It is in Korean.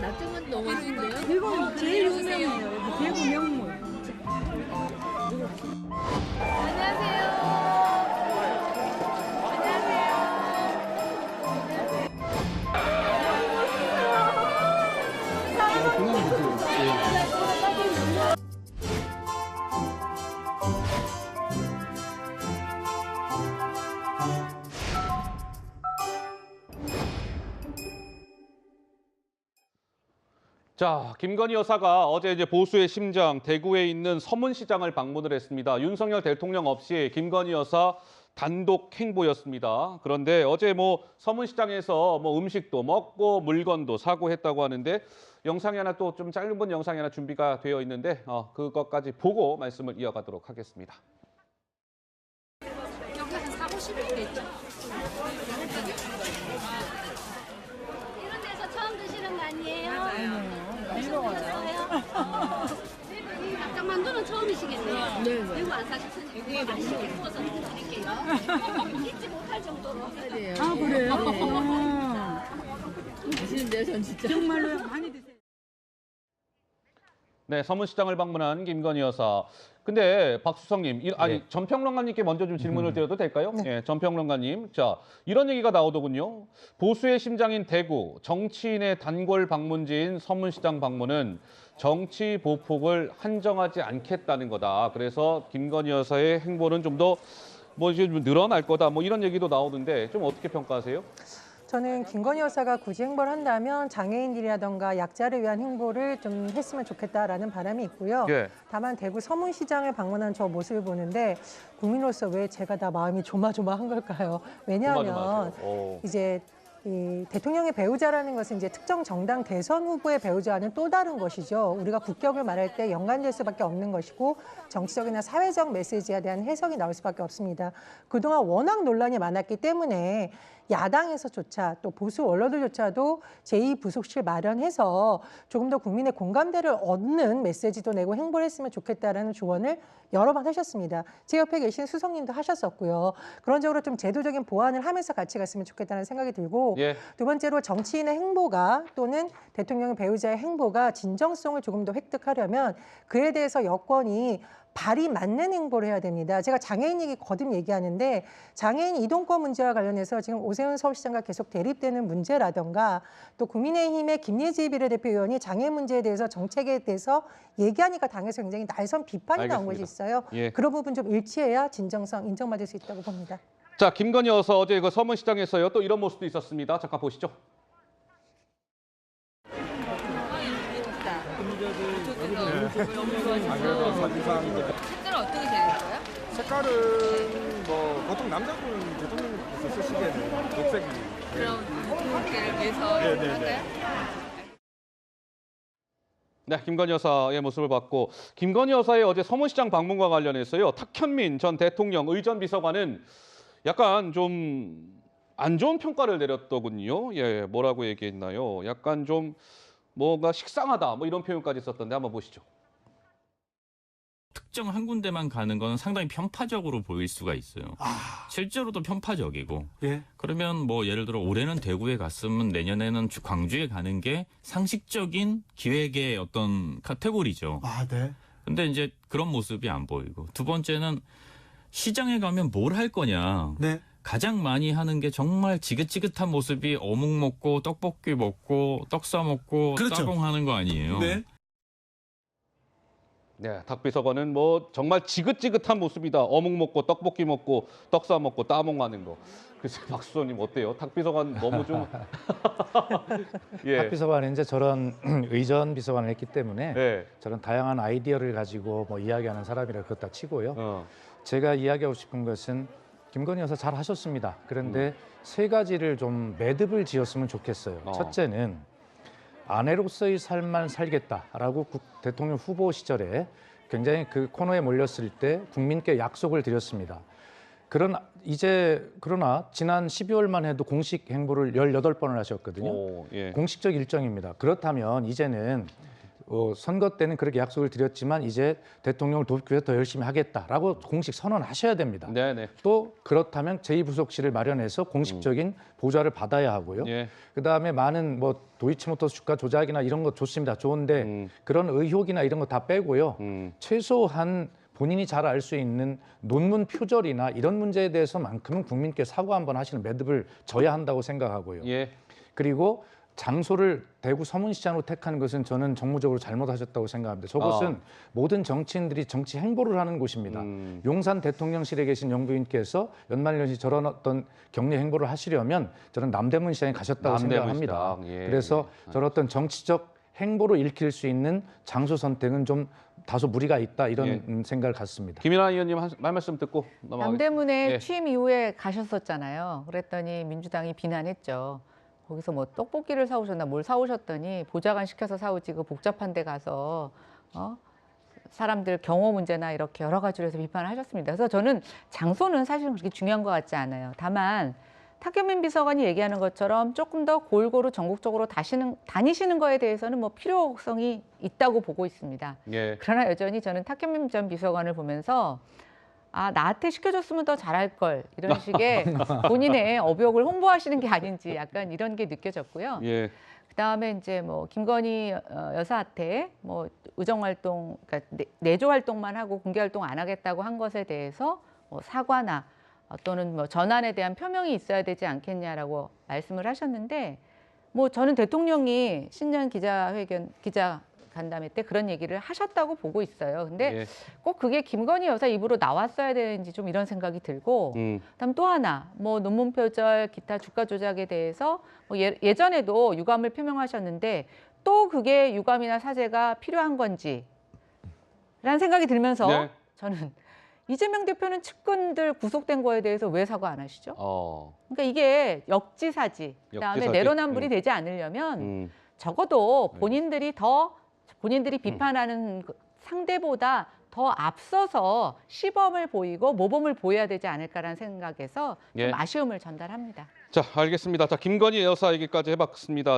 납작만 너무 좋은데요? 이거 제일 유명해요. 대구 명물. 자, 김건희 여사가 어제 이제 보수의 심장 대구에 있는 서문시장을 방문을 했습니다. 윤석열 대통령 없이 김건희 여사 단독 행보였습니다. 그런데 어제 서문시장에서 음식도 먹고 물건도 사고 했다고 하는데 영상이 하나 또 좀 짧은 영상이 하나 준비가 되어 있는데 그것까지 보고 말씀을 이어가도록 하겠습니다. 여기서 사고 싶겠죠? 이런 데서 처음 드시는 거 아니에요? 납작만두는 처음이시겠네요. 네. 이거 안 사셨으니까 맛있게 구워서 드릴게요. 잊지 못할 정도로. 그래요. 아, 그래요? 맛있는데요, 전 진짜. 정말로 많이 드세요. 네, 서문시장을 방문한 김건희 여사. 근데 박수성님, 네. 전 평론가님께 먼저 좀 질문을 드려도 될까요? 네, 전 평론가님. 자, 이런 얘기가 나오더군요. 보수의 심장인 대구, 정치인의 단골 방문지인 서문시장 방문은 정치 보폭을 한정하지 않겠다는 거다. 그래서 김건희 여사의 행보는 좀 더 이제 좀 늘어날 거다. 이런 얘기도 나오는데 좀 어떻게 평가하세요? 저는 김건희 여사가 굳이 행보를 한다면 장애인들이라던가 약자를 위한 행보를 좀 했으면 좋겠다라는 바람이 있고요. 예. 다만 대구 서문시장을 방문한 저 모습을 보는데 국민으로서 왜 제가 다 마음이 조마조마한 걸까요? 왜냐하면 조마조마하세요. 이제 이 대통령의 배우자라는 것은 이제 특정 정당 대선 후보의 배우자와는 또 다른 것이죠. 우리가 국격을 말할 때 연관될 수밖에 없는 것이고 정치적이나 사회적 메시지에 대한 해석이 나올 수밖에 없습니다. 그동안 워낙 논란이 많았기 때문에 야당에서조차 또 보수 언론들조차도 제2부속실 마련해서 조금 더 국민의 공감대를 얻는 메시지도 내고 행보를 했으면 좋겠다라는 조언을 여러 번 하셨습니다. 제 옆에 계신 수석님도 하셨었고요. 그런 쪽으로 좀 제도적인 보완을 하면서 같이 갔으면 좋겠다는 생각이 들고 예. 두 번째로 정치인의 행보가 또는 대통령의 배우자의 행보가 진정성을 조금 더 획득하려면 그에 대해서 여권이 발이 맞는 행보를 해야 됩니다. 제가 장애인 얘기 거듭 얘기하는데 장애인 이동권 문제와 관련해서 지금 오세훈 서울시장과 계속 대립되는 문제라던가 또 국민의힘의 김예지 비례대표의원이 장애인 문제에 대해서 정책에 대해서 얘기하니까 당에서 굉장히 날선 비판이 나온 것이 있어요. 예. 그런 부분 좀 일치해야 진정성 인정받을 수 있다고 봅니다. 자, 김건희 여사 어제 그 서문시장에서요. 또 이런 모습도 있었습니다. 잠깐 보시죠. 색깔은 어떻게 되는 거예요? 색깔은 보통 남자분은 대통령께서 쓰시기에는 녹색이. 그럼 그렇게를 위해서 네. 할까요? 네, 김건희 여사의 모습을 봤고 김건희 여사의 어제 서문시장 방문과 관련해서요. 탁현민 전 대통령 의전 비서관은 약간 좀 안 좋은 평가를 내렸더군요. 예, 뭐라고 얘기했나요? 약간 좀 뭔가 식상하다 이런 표현까지 썼던데 한번 보시죠. 특정 한 군데만 가는 건 상당히 편파적으로 보일 수가 있어요. 실제로도 편파적이고. 예. 그러면 예를 들어 올해는 대구에 갔으면 내년에는 광주에 가는 게 상식적인 기획의 어떤 카테고리죠. 네. 근데 이제 그런 모습이 안 보이고. 두 번째는 시장에 가면 뭘 할 거냐. 네. 가장 많이 하는 게 정말 지긋지긋한 모습이 어묵 먹고 떡볶이 먹고 떡 싸 먹고 그렇죠. 따봉하는 거 아니에요. 네. 네, 탁 비서관은 정말 지긋지긋한 모습이다. 어묵 먹고 떡볶이 먹고 떡 싸 먹고 따봉하는 거. 글쎄 박수선님 어때요? 탁 비서관 너무 좀 예. 탁 비서관은 이제 저런 의전 비서관을 했기 때문에 네. 저런 다양한 아이디어를 가지고 이야기하는 사람이라 그렇다 치고요. 제가 이야기하고 싶은 것은 김건희 여사 잘 하셨습니다. 그런데 세 가지를 좀 매듭을 지었으면 좋겠어요. 첫째는 아내로서의 삶만 살겠다라고 대통령 후보 시절에 굉장히 그 코너에 몰렸을 때 국민께 약속을 드렸습니다. 그러나 지난 12월만 해도 공식 행보를 18번을 하셨거든요. 예. 공식적 일정입니다. 그렇다면 이제는 선거 때는 그렇게 약속을 드렸지만 이제 대통령을 돕기 위해서 더 열심히 하겠다라고 공식 선언하셔야 됩니다. 네네. 또 그렇다면 제2부속실을 마련해서 공식적인 보좌를 받아야 하고요. 예. 그다음에 많은 뭐 도이치모터스 주가 조작이나 이런 거 좋습니다. 좋은데 그런 의혹이나 이런 거 다 빼고요. 최소한 본인이 잘 알 수 있는 논문 표절이나 이런 문제에 대해서만큼은 국민께 사과 한번 하시는 매듭을 져야 한다고 생각하고요. 예. 그리고 장소를 대구 서문시장으로 택하는 것은 저는 정무적으로 잘못하셨다고 생각합니다. 저것은 모든 정치인들이 정치 행보를 하는 곳입니다. 용산 대통령실에 계신 영부인께서 연말연시 저런 어떤 격리 행보를 하시려면 저는 남대문 시장에 가셨다고 생각합니다. 예. 그래서 저런 어떤 정치적 행보로 읽힐 수 있는 장소 선택은 좀 다소 무리가 있다 이런 생각을 갖습니다. 김연아 의원님 한 말씀 듣고 넘어가겠습니다. 남대문에 예. 취임 이후에 가셨었잖아요. 그랬더니 민주당이 비난했죠. 거기서 뭐 떡볶이를 사오셨나 뭘 사오셨더니 보좌관 시켜서 사오지 그 복잡한 데 가서 사람들 경호 문제나 이렇게 여러 가지로 해서 비판을 하셨습니다. 그래서 저는 장소는 사실은 그렇게 중요한 것 같지 않아요. 다만 탁현민 비서관이 얘기하는 것처럼 조금 더 골고루 전국적으로 다니시는 거에 대해서는 뭐 필요성이 있다고 보고 있습니다. 예. 그러나 여전히 저는 탁현민 전 비서관을 보면서 아, 나한테 시켜줬으면 더 잘할 걸 이런 식의 본인의 업역을 홍보하시는 게 아닌지 약간 이런 게 느껴졌고요. 예. 그다음에 이제 뭐 김건희 여사한테 뭐 의정 활동, 그러니까 내조 활동만 하고 공개 활동 안 하겠다고 한 것에 대해서 뭐 사과나 또는 뭐 전환에 대한 표명이 있어야 되지 않겠냐라고 말씀을 하셨는데 뭐 저는 대통령이 신년 기자 간담회 때 그런 얘기를 하셨다고 보고 있어요. 근데 예. 꼭 그게 김건희 여사 입으로 나왔어야 되는지 좀 이런 생각이 들고 그다음 또 하나 뭐 논문 표절, 기타 주가 조작에 대해서 뭐 예전에도 유감을 표명하셨는데 또 그게 유감이나 사죄가 필요한 건지라는 생각이 들면서 네. 저는 이재명 대표는 측근들 구속된 거에 대해서 왜 사과 안 하시죠? 그러니까 이게 역지사지, 그다음에 역지사지? 내로남불이 되지 않으려면 적어도 본인들이 비판하는 상대보다 더 앞서서 시범을 보이고 모범을 보여야 되지 않을까라는 생각에서 좀 예. 아쉬움을 전달합니다. 자, 알겠습니다. 자, 김건희 여사 얘기까지 해봤습니다.